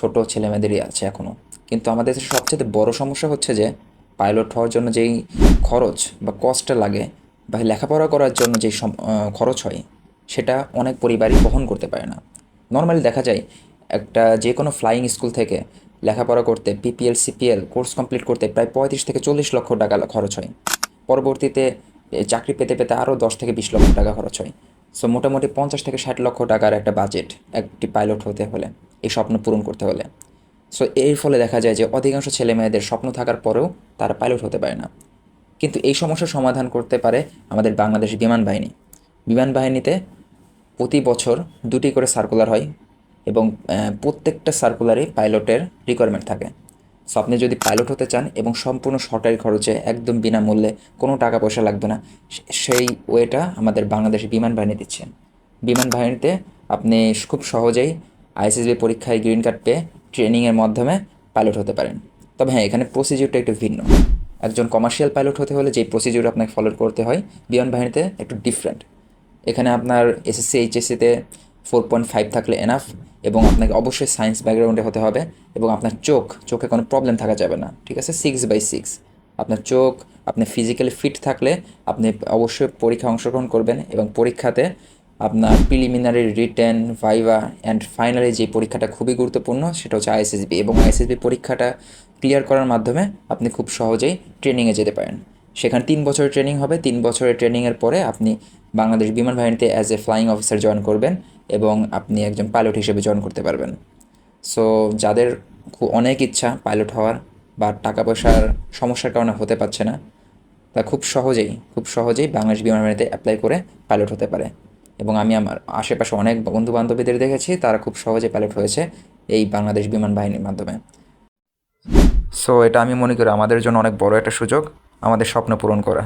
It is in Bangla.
ছোট ছেলেমেয়েদেরই আছে এখনও। কিন্তু আমাদের দেশে সবচেয়ে বড় সমস্যা হচ্ছে যে পাইলট হওয়ার জন্য যেই খরচ বা কষ্টটা লাগে বা লেখাপড়া করার জন্য যেই খরচ হয়, সেটা অনেক পরিবারই বহন করতে পারে না। নর্মালি দেখা যায় একটা যে কোনো ফ্লাইং স্কুল থেকে লেখাপড়া করতে পিপিএল সিপিএল কোর্স কমপ্লিট করতে প্রায় 35 থেকে 40 লক্ষ টাকা খরচ হয়। পরবর্তীতে চাকরি পেতে পেতে আরও 10 থেকে 20 লক্ষ টাকা খরচ হয়। সো মোটামুটি 50 থেকে 60 লক্ষ টাকার একটা বাজেট একটি পাইলট হতে হলে, এই স্বপ্ন পূরণ করতে হলে। সো এর ফলে দেখা যায় যে অধিকাংশ ছেলেমেয়েদের স্বপ্ন থাকার পরেও তারা পাইলট হতে পারে না। কিন্তু এই সমস্যার সমাধান করতে পারে আমাদের বাংলাদেশ বিমান বাহিনী। বিমান বাহিনীতে প্রতি বছর 2টি করে সার্কুলার হয় এবং প্রত্যেকটা সার্কুলারে পাইলটের রিকোয়ারমেন্ট থাকে। সো আপনি যদি পাইলট হতে চান এবং সম্পূর্ণ সরকারি খরচে একদম বিনামূল্যে, কোনো টাকা পয়সা লাগবে না, সেই ওয়েটা আমাদের বাংলাদেশ বিমান বাহিনী দিচ্ছে। বিমান বাহিনীতে আপনি খুব সহজেই আইএসএসবি পরীক্ষায় গ্রিন কার্ড পেয়ে ট্রেনিংয়ের মাধ্যমে পাইলট হতে পারেন। তবে হ্যাঁ, এখানে প্রসিডিউরটা একটু ভিন্ন। একজন কমার্শিয়াল পাইলট হতে হলে যেই প্রসিডিউর আপনাকে ফলো করতে হয়, বিমান বাহিনীতে একটু ডিফারেন্ট। এখানে আপনার এসএসসি এইচএসসিতে 4.5 থাকলে এনাফ, এবং আপনাকে অবশ্যই সায়েন্স ব্যাকগ্রাউন্ডে হতে হবে, এবং আপনার চোখে কোনো প্রবলেম থাকা যাবে না, ঠিক আছে? 6/6 আপনার চোখ, আপনি ফিজিক্যালি ফিট থাকলে আপনি অবশ্যই পরীক্ষায় অংশগ্রহণ করবেন, এবং পরীক্ষাতে আপনার preliminary written viva and finally যে পরীক্ষাটা খুবই গুরুত্বপূর্ণ সেটা হচ্ছে আইএসএসবি, এবং আইএসএসবি পরীক্ষাটা ক্লিয়ার করার মাধ্যমে আপনি খুব সহজেই ট্রেনিংয়ে যেতে পারেন। সেখানে 3 বছরের ট্রেনিং হবে। 3 বছরের ট্রেনিংয়ের পরে আপনি বাংলাদেশ বিমান বাহিনীতে as a flying officer join করবেন, এবং আপনি একজন পাইলট হিসেবে জয়েন করতে পারবেন। সো যাদের অনেক ইচ্ছা পাইলট হওয়ার, বা টাকা পয়সার সমস্যার কারণে হতে পারছে না, তা খুব সহজেই বাংলাদেশ বিমান বাহিনীতে অ্যাপ্লাই করে পাইলট হতে পারে। এবং আমি আমার আশেপাশে অনেক বন্ধু বান্ধবীদের দেখেছি তারা খুব সহজে পাইলট হয়েছে এই বাংলাদেশ বিমান বাহিনীর মাধ্যমে। সো এটা আমি মনে করি আমাদের জন্য অনেক বড় একটা সুযোগ আমাদের স্বপ্ন পূরণ করা।